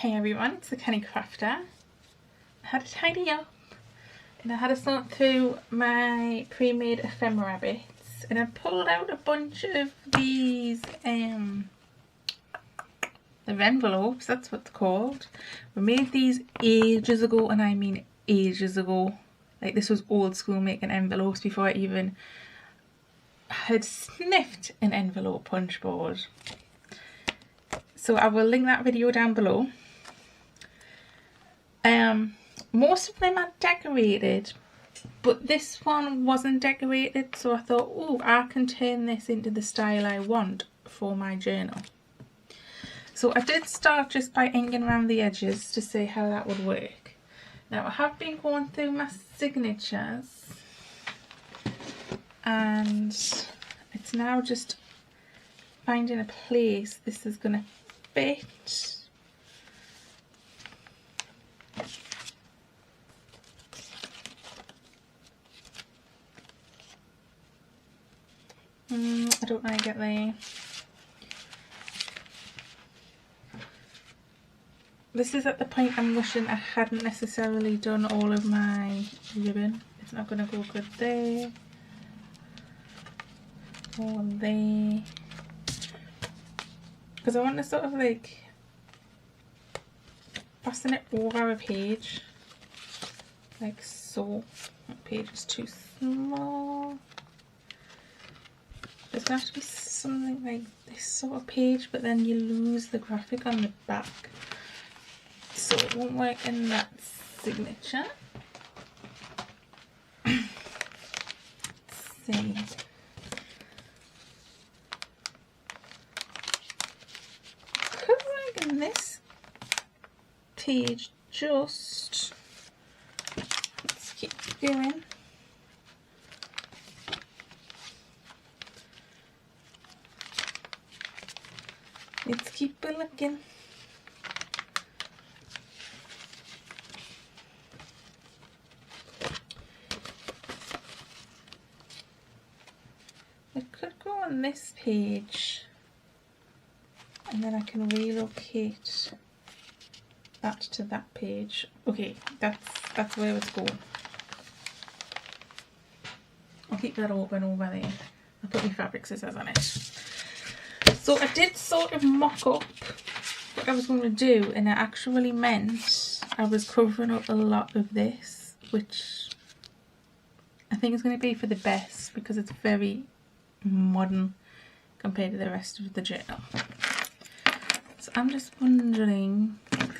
Hey everyone, it's the Kenny Crafter. I had to tidy up and I had to sort through my pre-made ephemera bits, and I pulled out a bunch of these envelopes, that's what they're called. We made these ages ago, and I mean ages ago. Like, this was old school making envelopes before I even had sniffed an envelope punch board. So I will link that video down below. Most of them are decorated, but this one wasn't decorated, so I thought, oh, I can turn this into the style I want for my journal. So I did start just by inking around the edges to see how that would work. Now I have been going through my signatures, and it's now just finding a place this is going to fit. I don't want to get there. This is at the point I'm wishing I hadn't necessarily done all of my ribbon. It's not going to go good there or there, because I want to sort of like fasten it over a page like so. That page is too small. There's going to have to be something like this sort of page, but then you lose the graphic on the back, so it won't work in that signature. Let's see. Could work in this page just. Let's keep going. Let's keep looking. It could go on this page, and then I can relocate that to that page. Okay, that's where it's going. I'll keep that open over there. I'll put my fabric scissors on it. So I did sort of mock up what I was going to do, and I actually meant I was covering up a lot of this, which I think is going to be for the best because it's very modern compared to the rest of the journal. So I'm just wondering,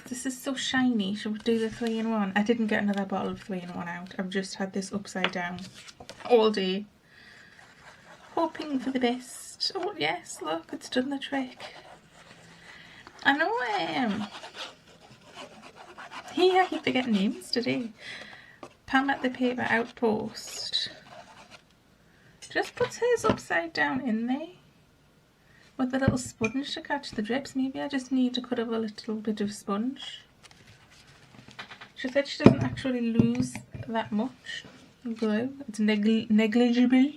this is so shiny, should we do the 3-in-1? I didn't get another bottle of 3-in-1 out. I've just had this upside down all day, hoping for the best. Oh yes, look, it's done the trick. I know I am. I keep forgetting names today. Pam at the Paper Outpost just puts hers upside down in there with a little sponge to catch the drips. Maybe I just need to cut up a little bit of sponge. She said she doesn't actually lose that much glue. It's negligible.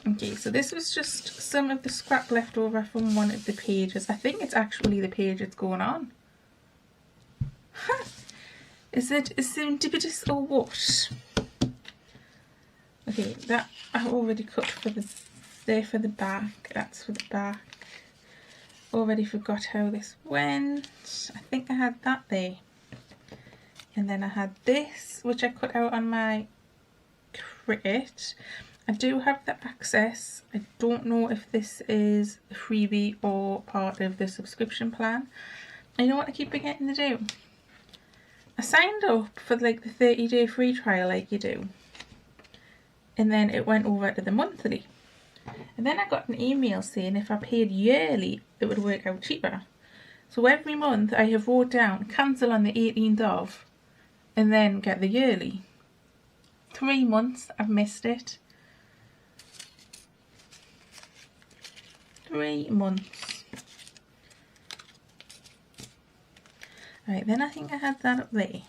Okay, so this was just some of the scrap left over from one of the pages. I think it's actually the page it's going on. Huh. Is it a serendipitous or what? Okay, that I already cut for the back. That's for the back. Already forgot how this went. I think I had that there. And then I had this, which I cut out on my Cricut. I do have the access. I don't know if this is a freebie or part of the subscription plan. And you know what I keep forgetting to do? I signed up for like the 30-day free trial like you do. And then it went over to the monthly. And then I got an email saying if I paid yearly, it would work out cheaper. So every month I have wrote down cancel on the 18th of, and then get the yearly. 3 months I've missed it. 3 months. Right, then I think I had that up there.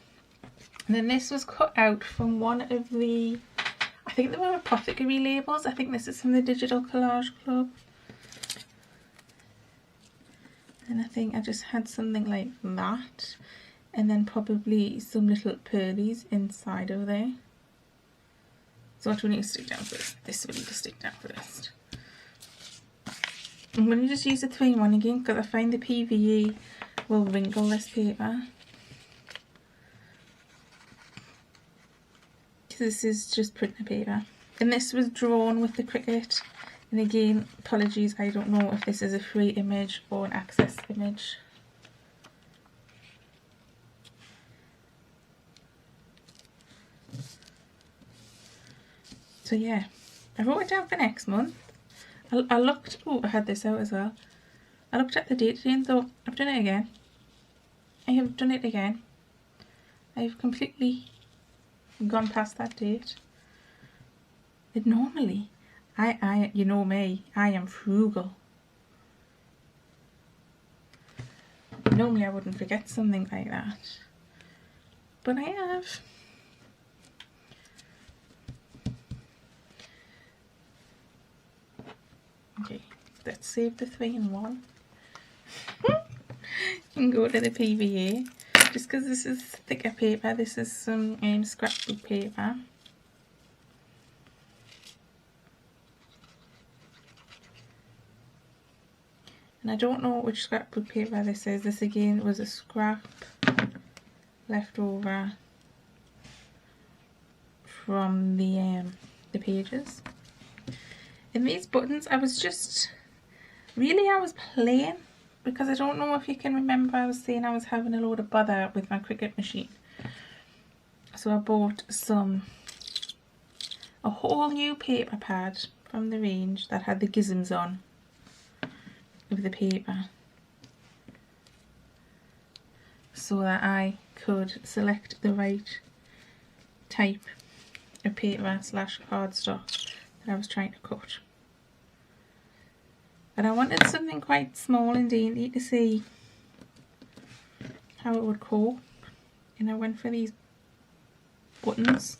And then this was cut out from one of the, I think they were apothecary labels. I think this is from the Digital Collage Club. And I think I just had something like that, and then probably some little pearlies inside of there. So what do we need to stick down first? This we need to stick down first. I'm going to just use the 3-in-1 again because I find the PVA will wrinkle this paper. This is just printer paper. And this was drawn with the Cricut. And again, apologies, I don't know if this is a free image or an access image. So yeah, I wrote it down for next month. I looked, oh, I had this out as well. I looked at the date today and thought, I've done it again. I have done it again. I've completely gone past that date. And normally, you know me, I am frugal. Normally I wouldn't forget something like that. But I have. Okay, let's save the 3-in-1 and go to the PVA. Just because this is thicker paper, this is some scrapbook paper. And I don't know which scrapbook paper this is. This again was a scrap left over from the pages. And these buttons, I was playing, because I don't know if you can remember, I was saying I was having a load of bother with my Cricut machine. So I bought a whole new paper pad from the range that had the gizms on of the paper, so that I could select the right type of paper / cardstock that I was trying to cut. But I wanted something quite small and dainty to see how it would cope, and I went for these buttons.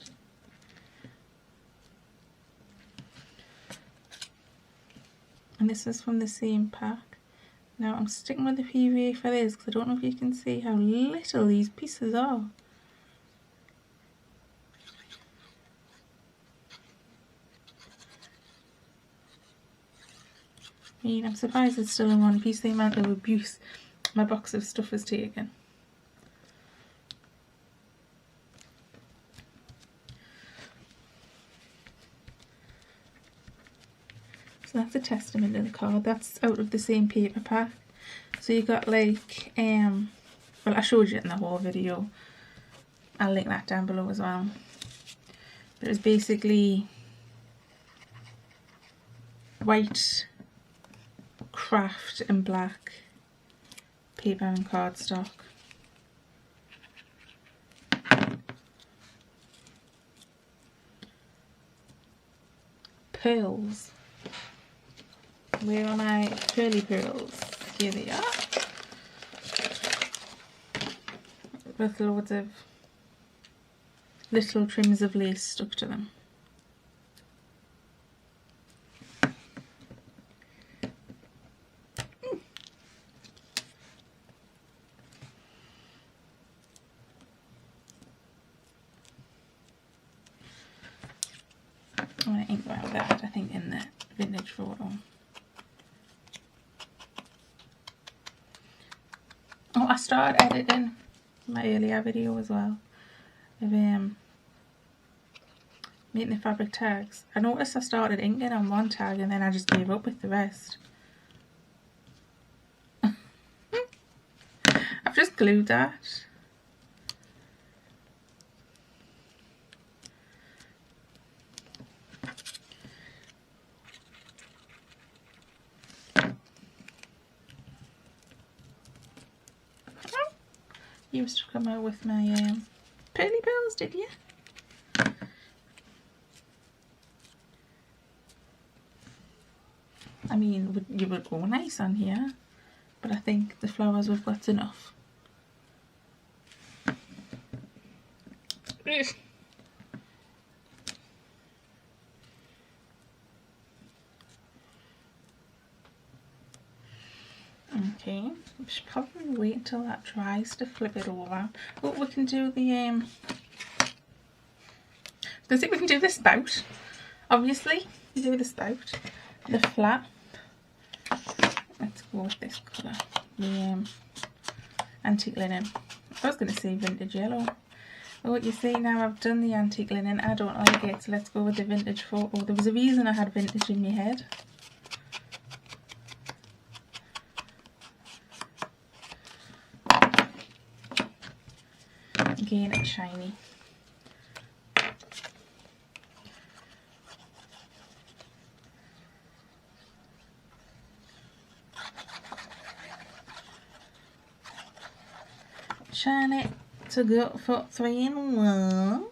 And this is from the same pack. Now I'm sticking with the PVA for this because I don't know if you can see how little these pieces are. I mean, I'm surprised it's still in one piece, the amount of abuse my box of stuff has taken. So that's a testament of the card. That's out of the same paper pack. So you got like, well, I showed you it in the whole video. I'll link that down below as well. But it's basically white, craft and black paper and cardstock. Pearls. Where are my pearly pearls? Here they are. With loads of little trims of lace stuck to them. I'm going to ink out that, I think, in the vintage photo. Oh, I started editing my earlier video as well of making the fabric tags. I noticed I started inking on one tag and then I just gave up with the rest. I've just glued that. You used to come out with my pearly pearls, did you? I mean, you would go nice on here, but I think the flowers we've got enough. Okay, we should probably wait until that dries to flip it over. Oh, we can do the I think we can do the spout. Obviously, we do the spout, the flap. Let's go with this colour, the antique linen. I was going to say vintage yellow. Oh, you see, now I've done the antique linen. I don't like it, so let's go with the vintage photo. There was a reason I had vintage in my head. Again, it's shiny. Shine it to go for 3 in 1.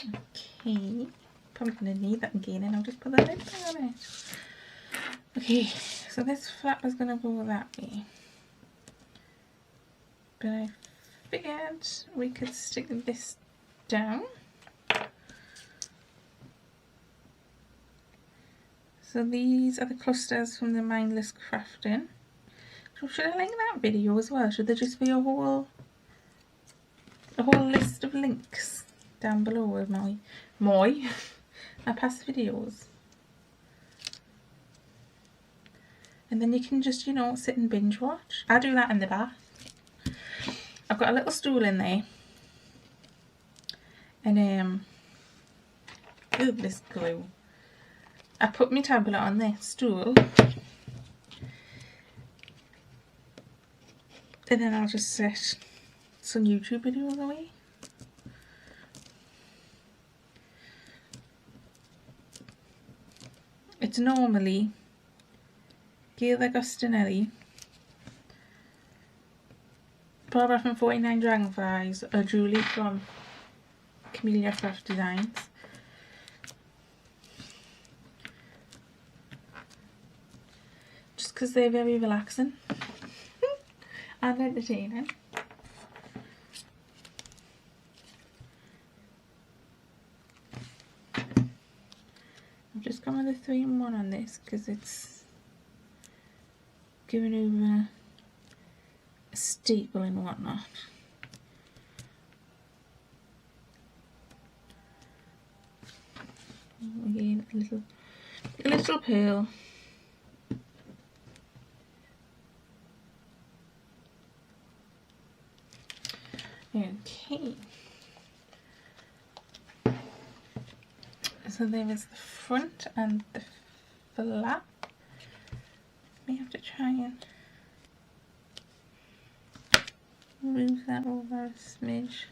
Okay, probably going to need that again, and I'll just put the lid on it. Okay, so this flap is going to go that way. But I figured we could stick this down. So these are the clusters from the Mindless Crafting. So should I link that video as well? Should there just be a whole list of links down below with my past videos? And then you can just, you know, sit and binge watch. I do that in the bath. I've got a little stool in there. And ooh, this glue. I put my tablet on the stool, and then I'll just set some YouTube videos away. It's normally Gail Agostinelli, Barbara from 49 Dragonflies, or Julie from Camellia Craft Designs. Because they're very relaxing and entertaining. I've just gone with the 3 in 1 on this because it's giving over a staple and whatnot. Again, a little pearl. Okay, so there is the front and the flap. We have to try and move that over a smidge.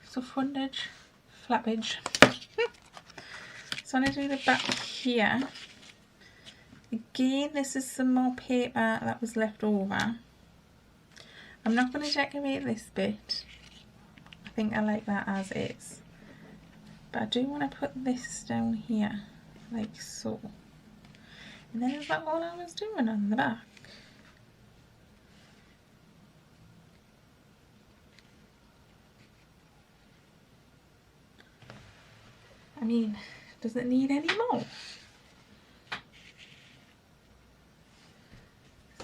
So frontage, flappage. So I'm going to do the back here. Again, this is some more paper that was left over. I'm not going to decorate this bit. I think I like that as is. But I do want to put this down here, like so. And then is that all I was doing on the back? I mean, does it need any more?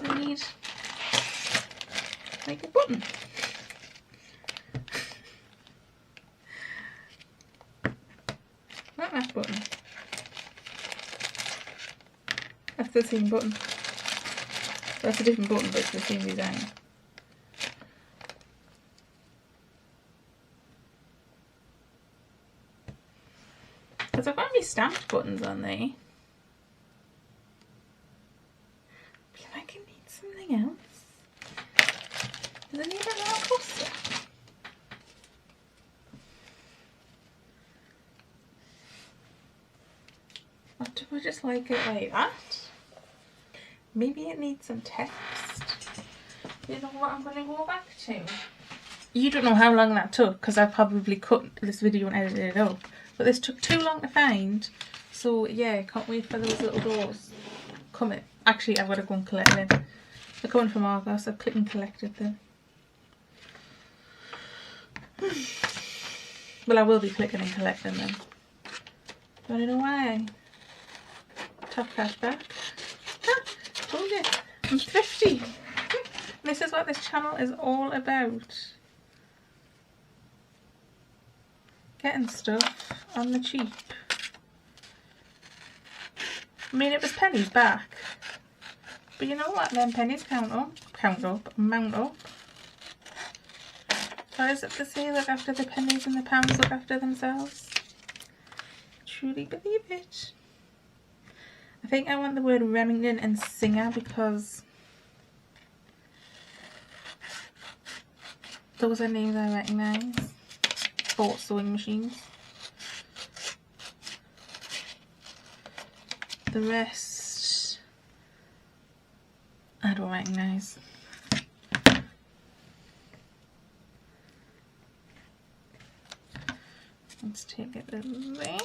I need like a button. Not that button. That's the same button. That's a different button, but it's the same design. Because I've got my stamped buttons on there. Something else? Does it need a little cluster? Or do I just like it like that? Maybe it needs some text. You know what I'm going to go back to? You don't know how long that took because I probably cut this video and edited it out. But this took too long to find. So yeah, can't wait for those little doors coming. Actually, I've got to go and collect them. They're coming from Argos. I've clicked and collected them. Well, I will be clicking and collecting them. Do you want to know why? Top cashback. Ah, told you. I'm thrifty. This is what this channel is all about. Getting stuff on the cheap. I mean, it was pennies back. But you know what? Them pennies amount up. Or is it to say look after the pennies and the pounds look after themselves? I truly believe it. I think I want the word Remington and Singer because those are names I recognise. For sewing machines. The rest I don't recognise. Let's take it away.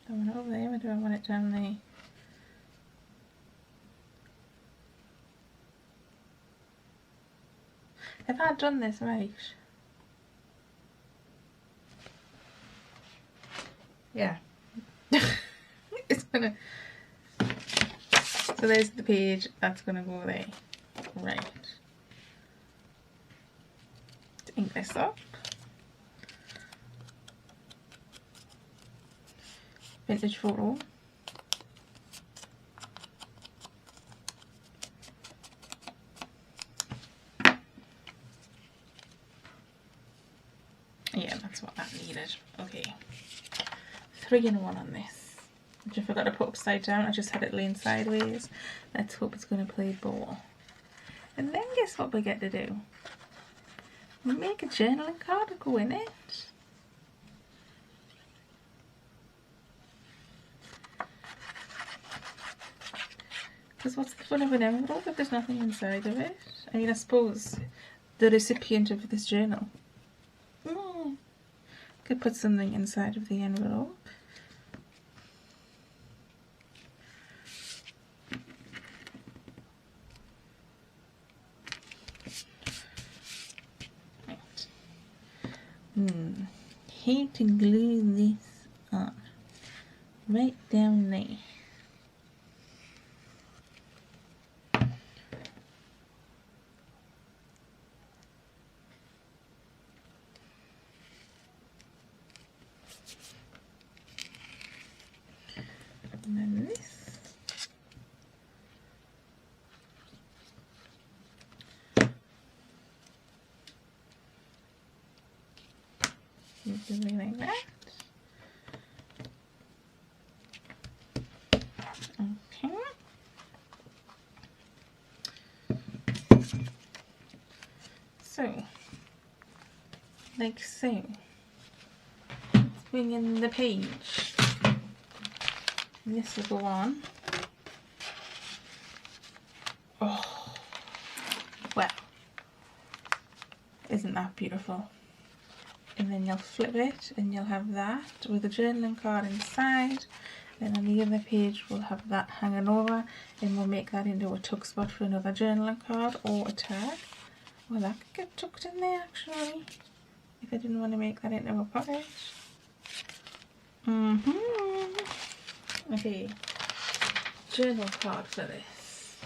I want it over there, or do I want it down there? Have I done this right? Yeah. It's gonna... So there's the page, that's gonna go there. Right. Let's ink this up. Vintage photo. Yeah, that's what that needed. Okay. 3-in-1 on this. Which I forgot to put upside down. I just had it laying sideways. Let's hope it's going to play ball. And then guess what we get to do? We make a journaling card to go in it. Because what's the fun of an envelope if there's nothing inside of it? I mean, I suppose the recipient of this journal could put something inside of the envelope. Right. Hate to glue this on. Right down there. And then this. Something like that. Okay. So, like so. Let's bring in the page. And this will go on. Oh, well, isn't that beautiful? And then you'll flip it and you'll have that with a journaling card inside. Then on the other page we'll have that hanging over and we'll make that into a tuck spot for another journaling card or a tag. Well, that could get tucked in there actually, if I didn't want to make that into a pocket. Okay, journal card for this.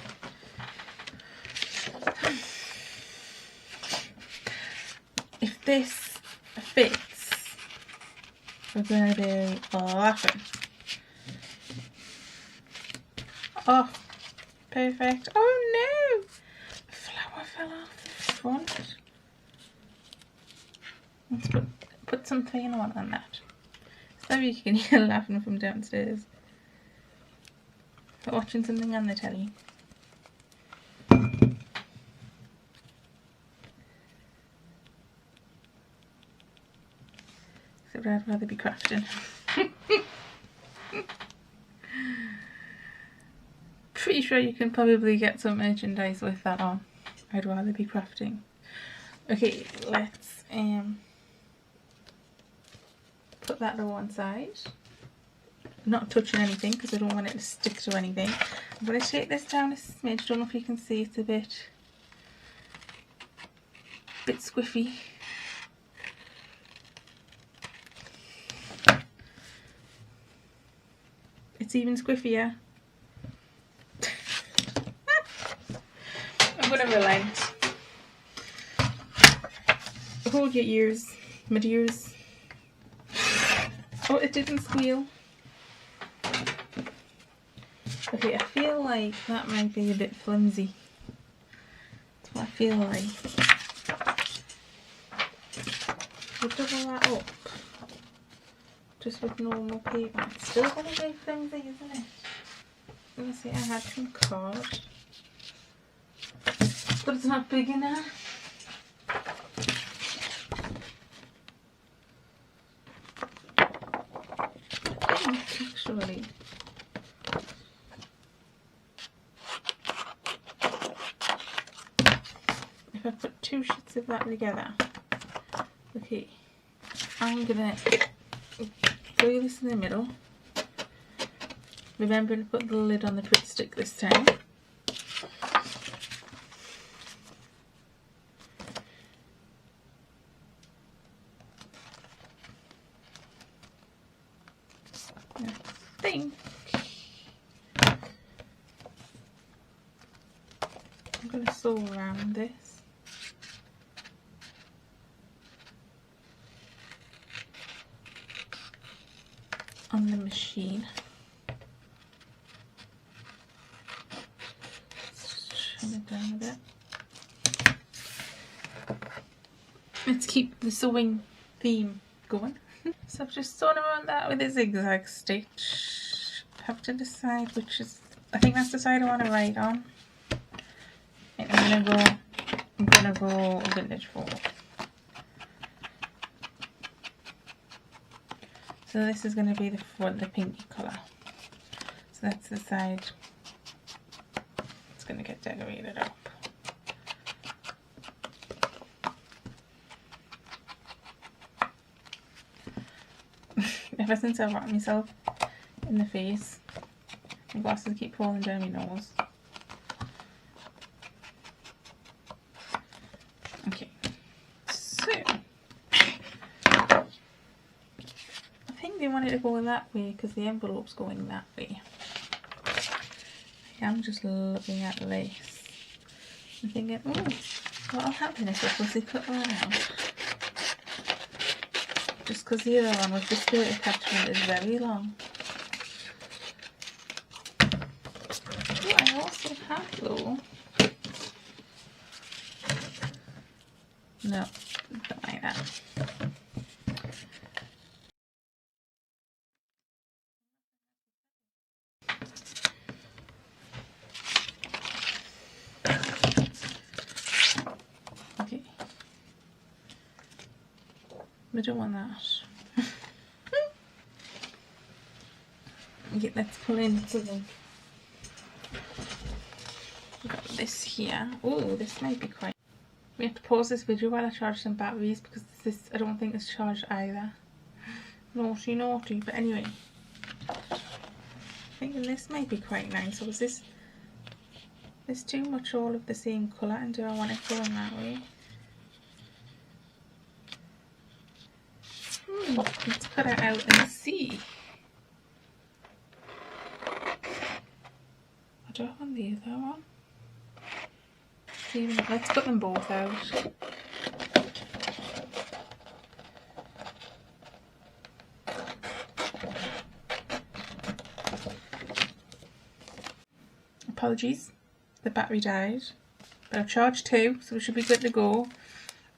If this fits, we're going to be laughing. Oh, perfect. Oh no! A flower fell off the front. Let's put some 3-in-1 on that. So you can hear laughing from downstairs. But watching something on the telly. Except I'd rather be crafting. Pretty sure you can probably get some merchandise with that on. I'd rather be crafting. Okay, let's put that to one side. not touching anything because I don't want it to stick to anything. I'm going to take this down a smidge. Don't know if you can see, it's a bit squiffy. It's even squiffier. I'm going to relent. Hold your ears, my dears. Oh, it didn't squeal. Okay, I feel like that might be a bit flimsy. That's what I feel like. We'll double that up. Just with normal paper. It's still going to be flimsy, isn't it? Let me see, I had some card. But it's not big enough. Actually. If I put two sheets of that together, okay, I'm gonna glue this in the middle. Remember to put the lid on the Pritt Stick this time. I think I'm going to sew around this. On the machine. Trim it down a bit. Let's keep the sewing theme going. So I've just sewn around that with a zigzag stitch. I have to decide which is, I think that's the side I want to write on. And I'm gonna go vintage forward. So this is going to be the front, the pinky colour. So that's the side it's going to get decorated up. Ever since I wrapped myself in the face, my glasses keep falling down my nose. Okay, so they wanted to go that way because the envelope's going that way. I'm just looking at this and thinking, oh, what'll happen if I pussycut one out? Just because the other one with the skirt attachment is very long. Oh, I also have though. No, don't like that. Okay. We don't want that. Okay, let's pull into the. We've got this here. Oh, this might be quite. We have to pause this video while I charge some batteries because this I don't think it's charged either. Naughty, naughty. But anyway, thinking this might be quite nice. Or is this? There's too much all of the same colour, and do I want it going that way? Let's put it out and see. I don't want the other one. Let's put them both out. Apologies, the battery died, but I've charged 2, so we should be good to go.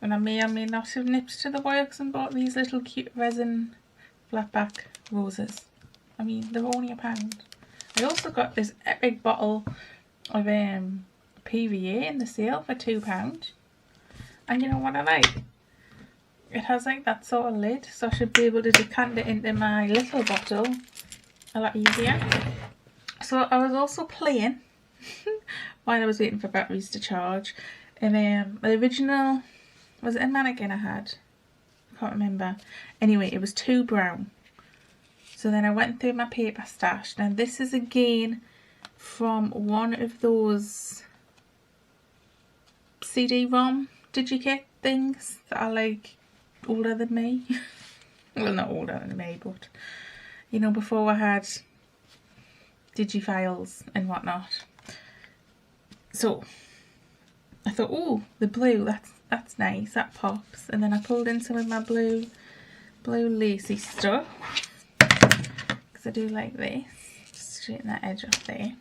And I may or may not have nipped to the works and bought these little cute resin flatback roses. I mean, they're only £1. I also got this epic bottle of PVA in the sale for £2. And you know what I like? It has like that sort of lid, so I should be able to decant it into my little bottle a lot easier. So I was also playing while I was waiting for batteries to charge. And the original, was it a mannequin I had? I can't remember. Anyway, it was 2 brown. So then I went through my paper stash. Now this is again from one of those CD-ROM digikit things that are like older than me. Well, not older than me, but you know, before I had digifiles and whatnot. So I thought, oh, the blue, that's nice, that pops. And then I pulled in some of my blue lacy stuff, because I do like this. Just straighten that edge off there.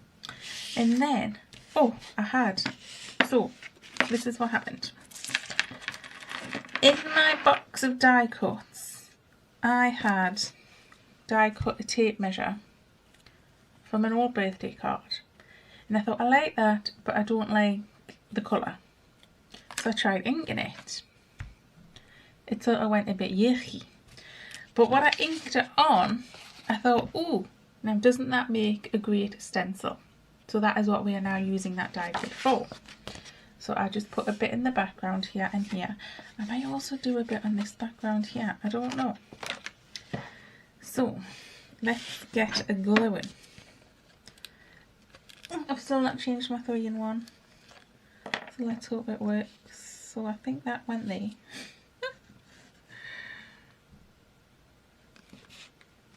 And then, oh, so this is what happened. In my box of die cuts, I had die cut a tape measure from an old birthday card. And I thought, I like that, but I don't like the colour. So I tried inking it. It sort of went a bit yucky. But when I inked it on, I thought, oh, now doesn't that make a great stencil? So that is what we are now using that die cut for. So I just put a bit in the background here and here. I might also do a bit on this background here. I don't know. So let's get a glowing. I've still not changed my 3-in-1. So let's hope it works. So I think that went there.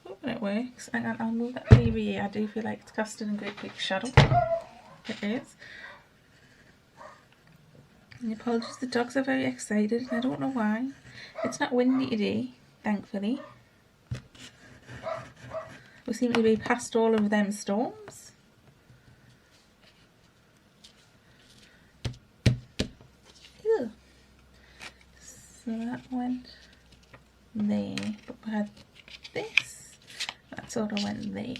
Hoping it works. Hang on, I'll move that TV. I do feel like it's casting a great big shadow. It is. And apologies, the dogs are very excited and I don't know why. It's not windy today, thankfully. We seem to be past all of them storms. Ew. So that went there, but we had this. That sort of went there.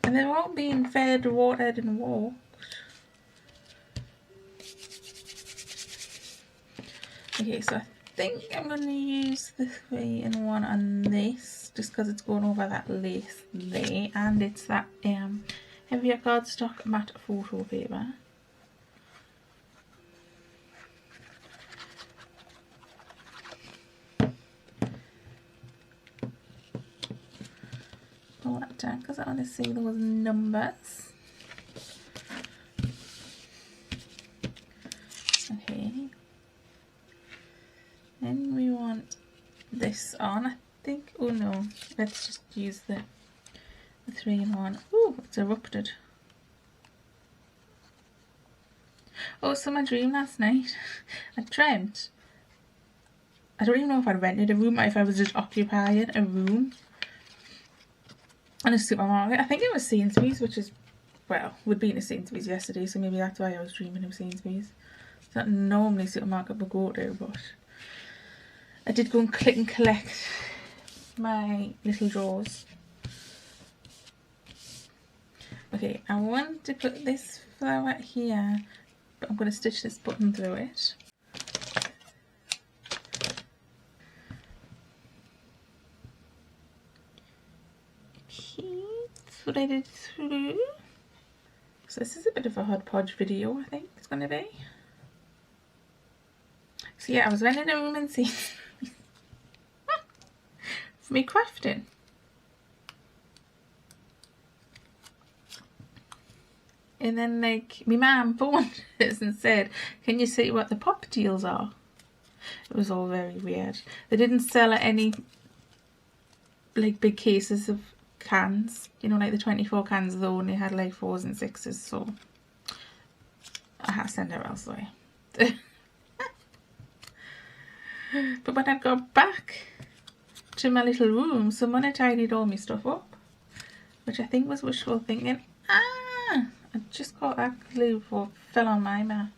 And they're all being fed, watered and walked. Okay, so I think I'm going to use the 3-in-1 on this, just because it's going over that lace there, and it's that heavier cardstock matte photo paper. Pull that down because I want to see those numbers. Okay. Then we want this on, I think. Oh no, let's just use the 3-in-1. Oh, it's erupted. Oh, so my dream last night, I dreamt. I don't even know if I rented a room or if I was just occupying a room in a supermarket. I think it was Sainsbury's, which is, well, we'd been to Sainsbury's yesterday, so maybe that's why I was dreaming of Sainsbury's. It's not normally a supermarket we go to, but I did go and click and collect my little drawers. Okay, I want to put this flower here, but I'm going to stitch this button through it. Okay, thread it through. So this is a bit of a hodgepodge video, I think it's going to be. So yeah, I was renting a room and seeing for me crafting. And then like my mum phoned us and said, can you see what the pop deals are? It was all very weird. They didn't sell any like big cases of cans, you know, like the 24 cans, they only had like 4s and 6s, so I had to send her elsewhere. But when I got back to my little room, someone had tidied all my stuff up, which I think was wishful thinking. I just got that glue fell on my mat.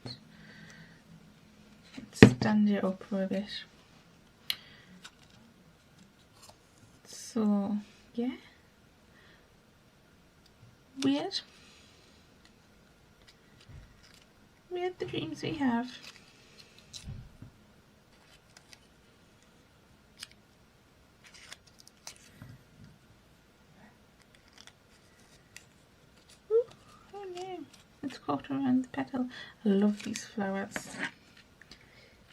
Let's stand it up for a bit. So yeah, weird the dreams we have. Ooh, oh no, it's caught around the petal. I love these flowers.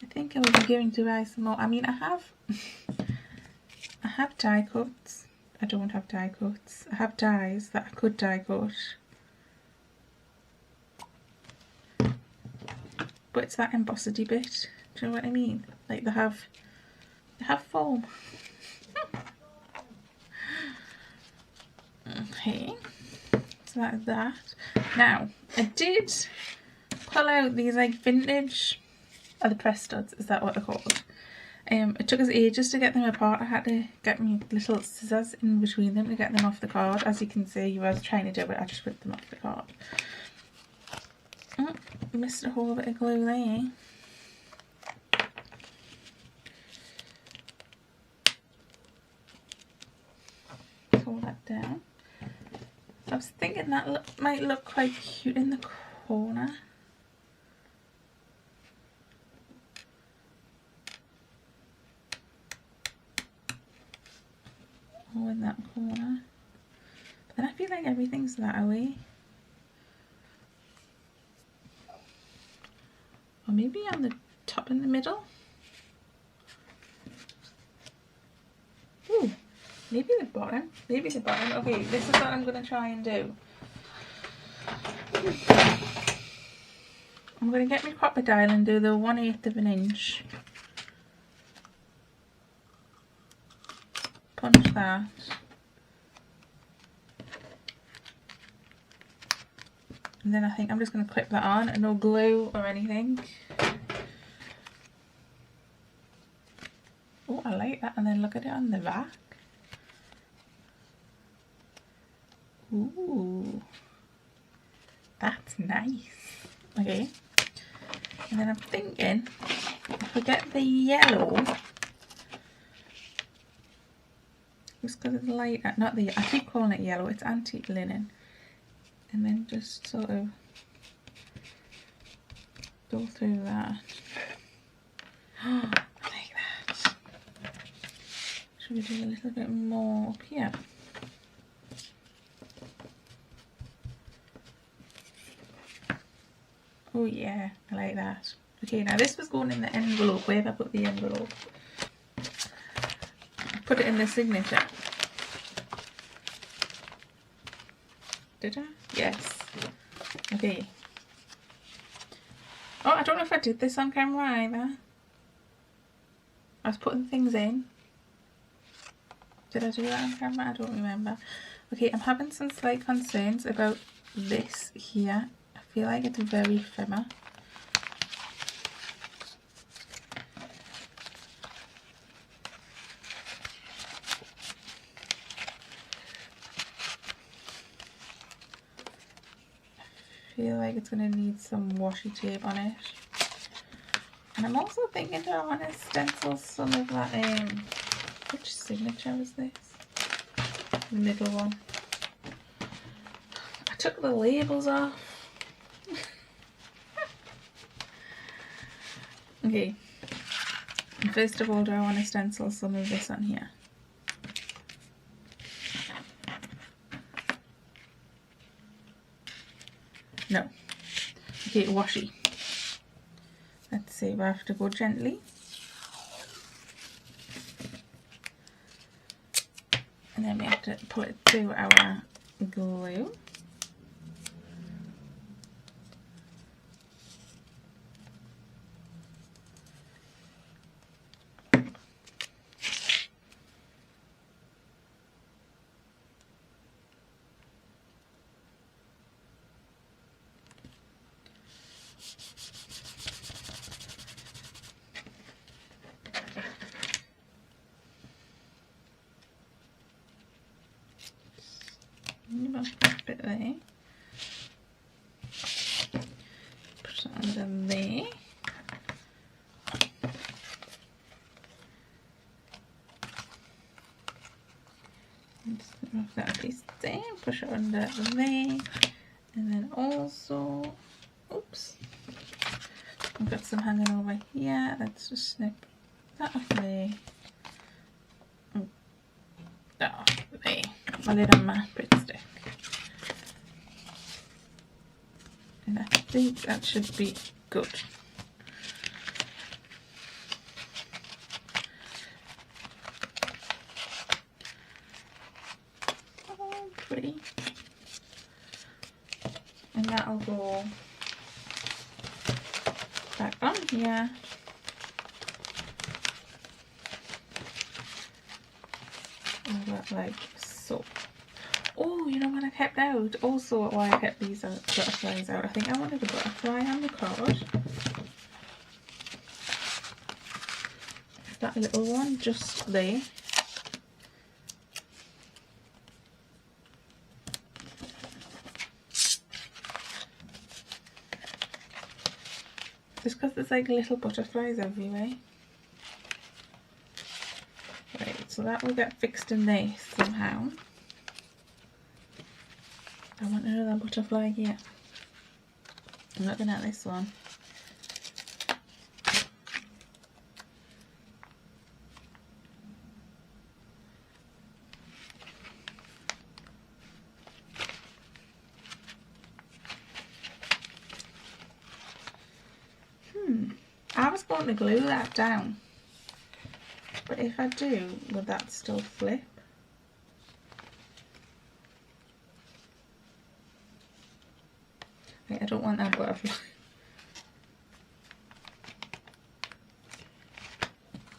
I think I will be going to buy some more. I mean, I have die cuts. I don't have die cuts. I have dies that I could die cut. But it's that embossedy bit. Do you know what I mean? Like they have foam. Okay, so that is that. Now, I did pull out these like vintage, are the press studs, is that what they're called? It took us ages to get them apart. I had to get me little scissors in between them to get them off the card. As you can see, I was trying to do it, I just ripped them off the card. Oh, missed a whole bit of glue there. Pull that down. So I was thinking that might look quite cute in the corner. Or in that corner. But then I feel like everything's that away. Or maybe on the top in the middle. Ooh, maybe the bottom. Maybe the bottom. Okay, this is what I'm going to try and do. I'm going to get my crocodile and do the 1/8 of an inch. Punch that. And then I think I'm just going to clip that on and no glue or anything. Oh, I like that. And then look at it on the back. Ooh, that's nice. Okay. And then I'm thinking, if we get the yellow, just because it's lighter, not the, I keep calling it yellow, it's antique linen. And then just sort of go through that. Oh, I like that. Should we do a little bit more up here? Oh yeah, I like that. Okay, now this was going in the envelope. Where have I put the envelope? I put it in the signature. Did I? Yes. Okay. Oh, I don't know if I did this on camera either. I was putting things in. Did I do that on camera? I don't remember. Okay, I'm having some slight concerns about this here. I feel like it's very thinner. I feel like it's going to need some washi tape on it. And I'm also thinking, do I want to stencil some of that, which signature is this? The middle one. I took the labels off. Okay. First of all, do I want to stencil some of this on here? No. Okay, washi. Let's see, we have to go gently. And then we have to pull it through our glue. That bit there. Put it under there. Just move that piece there, push it under there, and then also, oops, I've got some hanging over here. Let's just snip that off there. That off there. A little my Pritt stick. And I think that should be good. 3. And that'll go back on here. Like so. Oh, you know what I kept out? Also, why I kept these butterflies out. I think I wanted a butterfly on the card. That little one just there. Just because there's like little butterflies everywhere. Right, so that will get fixed in there somehow. I want another butterfly here. I'm looking at this one. I was going to glue that down, but if I do, would that still flip? Wait, I don't want that butterfly.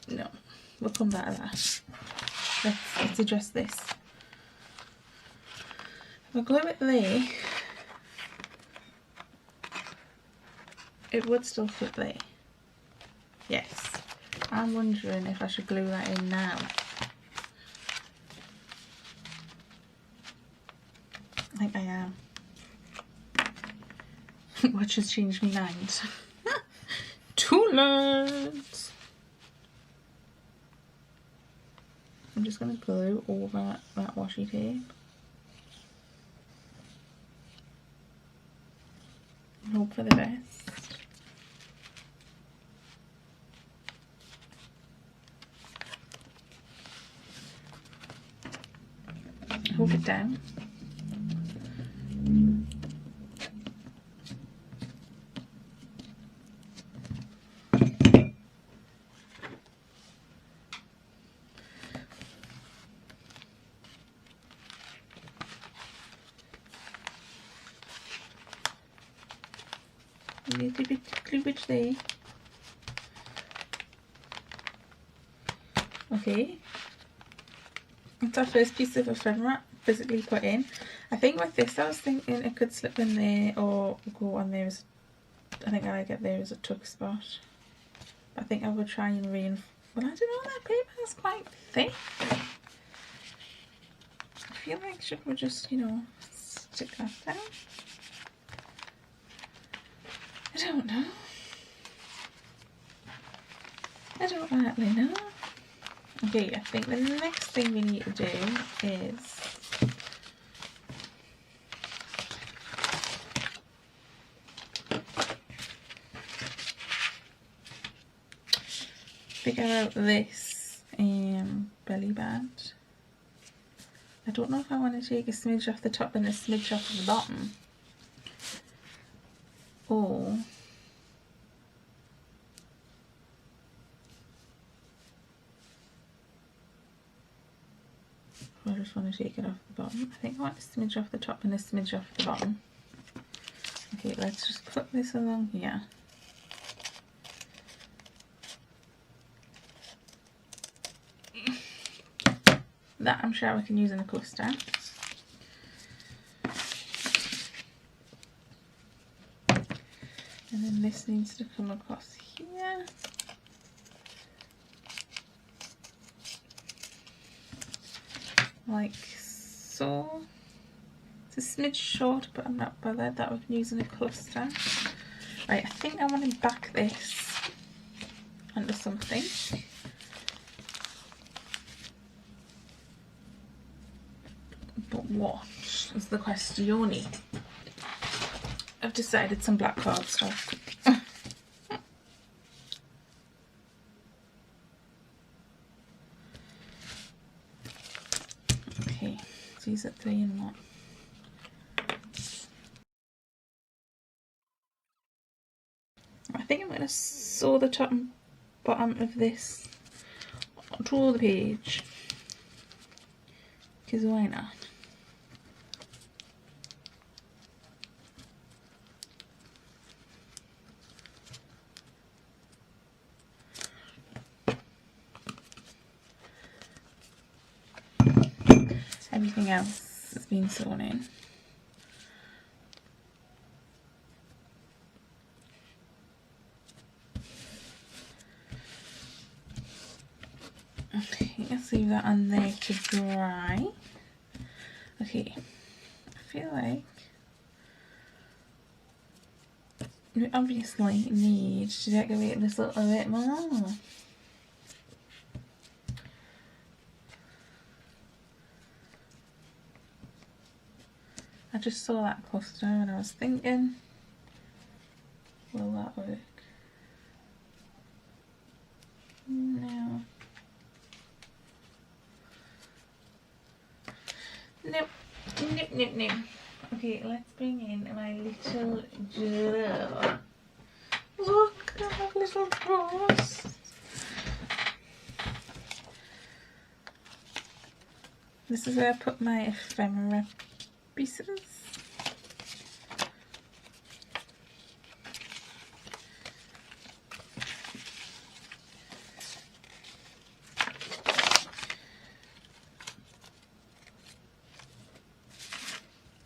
No, we'll come back to that. Let's address this. If I glue it there, it would still flip there. Yes. I'm wondering if I should glue that in now. I think I am. Watch has changed my mind. Too late. I'm just going to glue over that washi tape. And hope for the best. Hold it down. A little bit of cleavage there. Okay. That's our first piece of ephemera physically put in. I think with this I was thinking it could slip in there or go on there as, I think I get there as a tuck spot. I think I would try and reinforce, well I don't know, that paper is quite thick. I feel like should we just, you know, stick that down? I don't know. I don't rightly know. Okay, I think the next thing we need to do is figure out this belly band. I don't know if I want to take a smidge off the top and a smidge off the bottom, or I just want to take it off the bottom. I think I want a smidge off the top and a smidge off the bottom. Okay, let's just put this along here. That I'm sure we can use in a cluster. And then this needs to come across here. Like so. It's a smidge short, but I'm not bothered. That we can use in a cluster. Right, I think I want to back this onto something. But what is the question? I've decided some black cardstock. Okay, so these are 3 in 1. I think I'm going to sew the top and bottom of this onto the page, because why not? everything else has been sewn in. Okay, let's leave that on there to dry. Okay, I feel like we obviously need to decorate this a little bit more. I just saw that cluster and I was thinking, will that work? No. Nope. Nope, nope, nope. Okay, let's bring in my little drawer. Look, I have little drawers. This is where I put my ephemera pieces.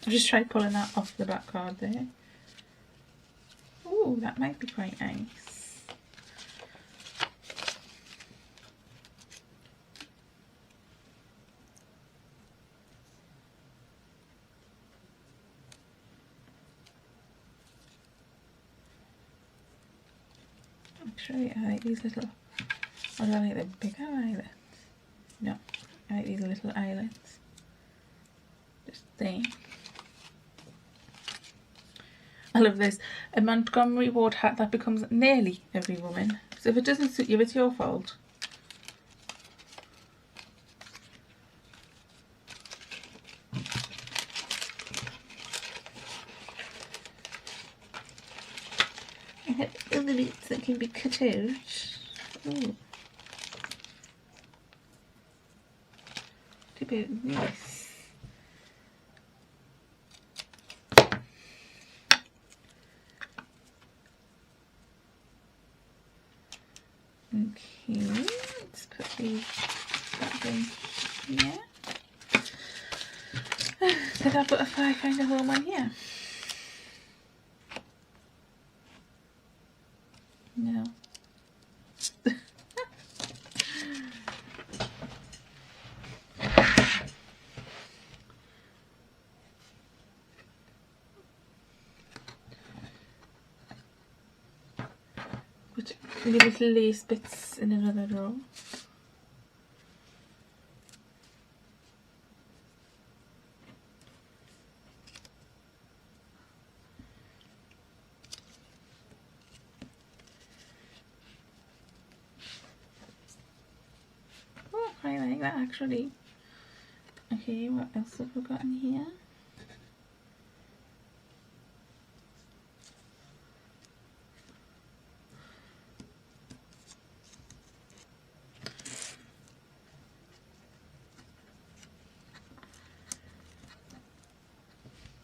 I'll just try pulling that off the back card there. Ooh, that might be quite nice. Actually, I like these little, or do I like the bigger eyelets? No, I like these little eyelets. Just there. I love this. A Montgomery Ward hat that becomes nearly every woman. So if it doesn't suit you, it's your fault. I have other bits that can be cut out. Ooh. What about this? Okay, let's put these back in here. Did that butterfly find a home on here? No. Put the little lace bits in another row. Oh, I like that actually. Okay, what else have we got in here?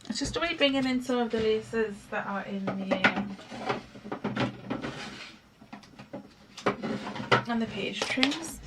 It's just a way bringing in some of the laces that are in the on the page trims.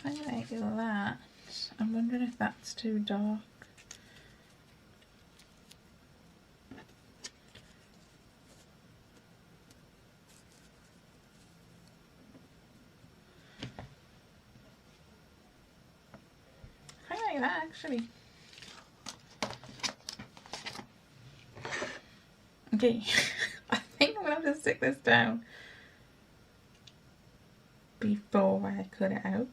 I like that. I'm wondering if that's too dark. I like that actually. Okay, I think I'm gonna have to stick this down before I cut it out.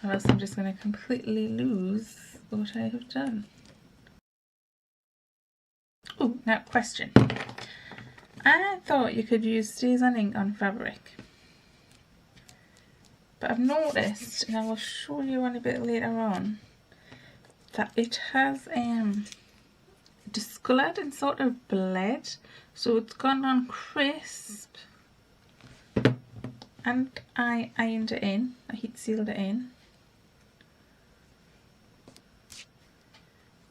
Or else I'm just going to completely lose what I have done. Oh, now question. I thought you could use StazOn ink on fabric, but I've noticed, and I will show you one a bit later on, that it has discoloured and sort of bled, so it's gone on crisp, and I ironed it in, I heat sealed it in,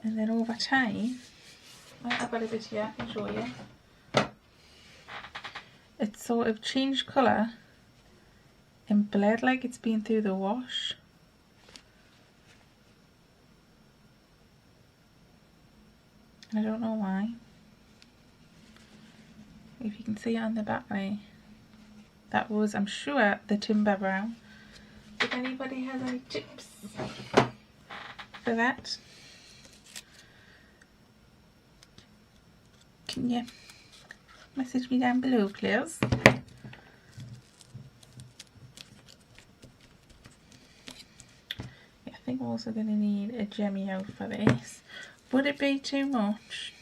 and then over time, I've got a bit here, I can show you, it's sort of changed colour and bled like it's been through the wash. And I don't know why. If you can see it on the back there. That was, I'm sure, the Timber Brown. If anybody has any tips for that, can you message me down below, please? I think we're also going to need a Gemio for this. Would it be too much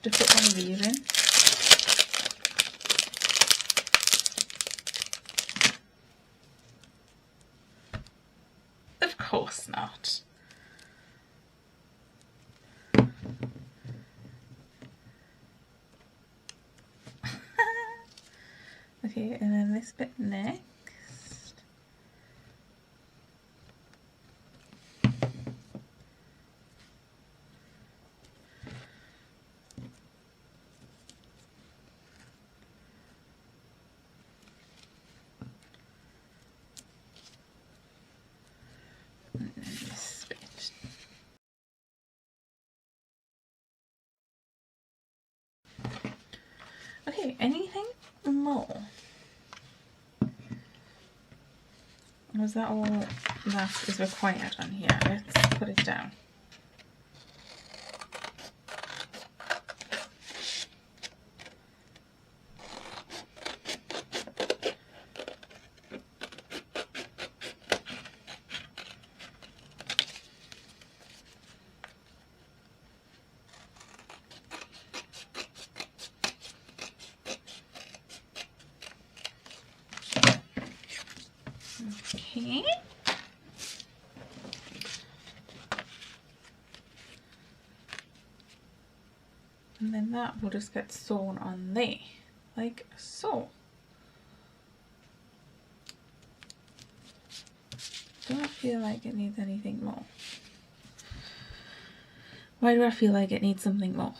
to put one of these in? Of course not. Okay, and then this bit next. And then this bit. Okay, anything more? Or is that all that is required on here? Let's put it down. Okay. And then that will just get sewn on there, like so. Don't feel like it needs anything more. Why do I feel like it needs something more?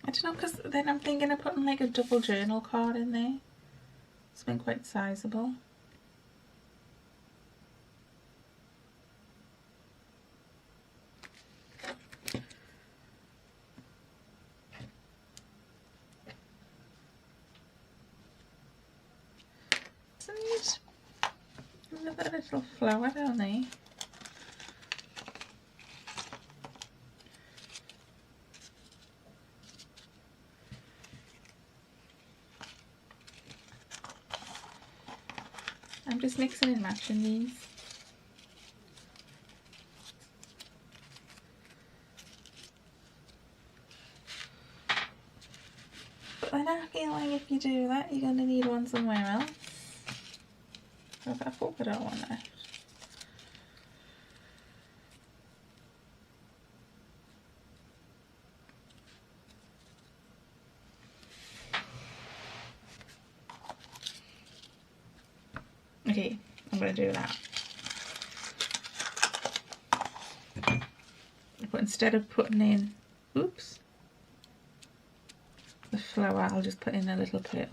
I don't know, because then I'm thinking of putting like a double journal card in there. It's been quite sizable. Another little flower down there. I'm just mixing and matching these. But then I feel like if you do that, you're going to need one somewhere else. So I've got a polka dot one there. Okay, I'm going to do that. But instead of putting in, oops, the flower, I'll just put in a little pearl.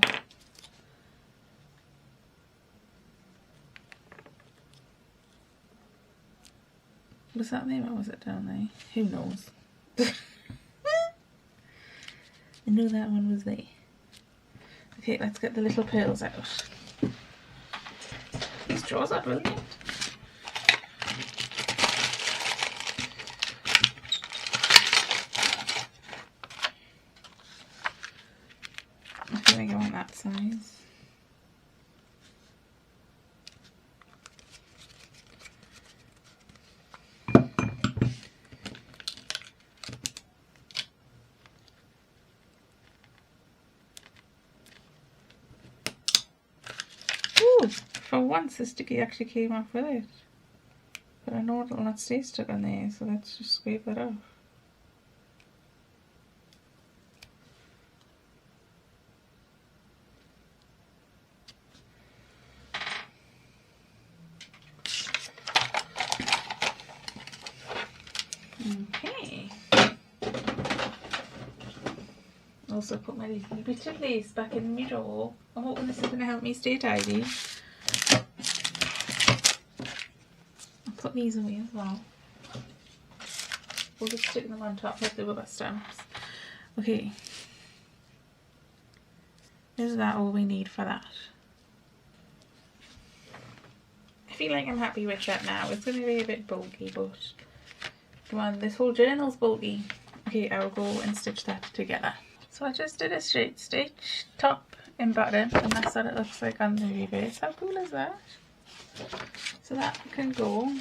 Was that there or was it down there? Who knows? I knew that one was there. Okay, let's get the little pearls out. These drawers are brilliant. I think I want that size. once the sticky actually came off with it. But I know it'll not stay stuck on there, so let's just scrape that off. Okay. Also put my little bit of lace back in my drawer. I'm hoping this is going to help me stay tidy. I'll put these away as well. We'll just stick them on top like the rubber stamps. Okay. Is that all we need for that? I feel like I'm happy with that now. It's going to be a bit bulky, but come on, this whole journal's bulky. Okay, I'll go and stitch that together. So I just did a straight stitch, top and bottom, and that's what it looks like on the reverse. How cool is that? So that can go.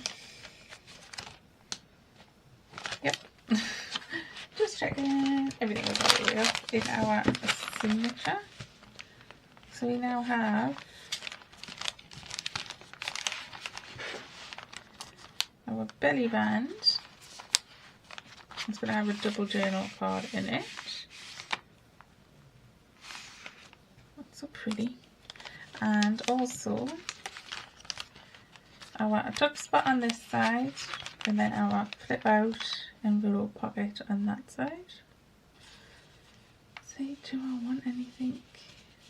Yep. Just checking everything was all the way up in our signature. So we now have our belly band. It's going to have a double journal card in it. That's so pretty. And also our tuck spot on this side, and then our flip out envelope pocket on that side. So do I want anything?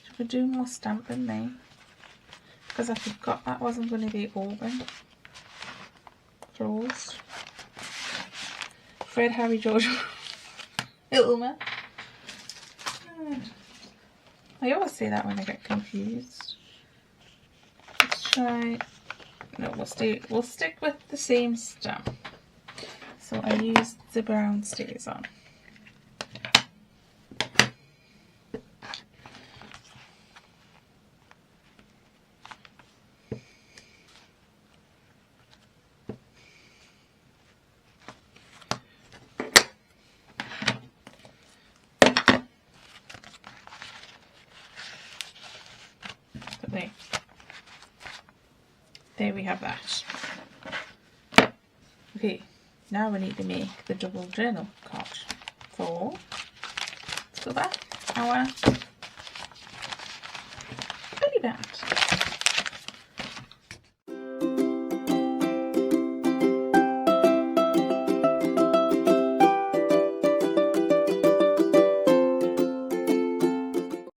Should we do more stamping there? Because I forgot that wasn't going to be open. Closed. Fred, Harry, George, Ilma. I always say that when I get confused. Let's try. No, we'll stick with the same stamp. So I used the brown stays on. There we have that. Okay, now we need to make the double journal card. So let's go back our belly band.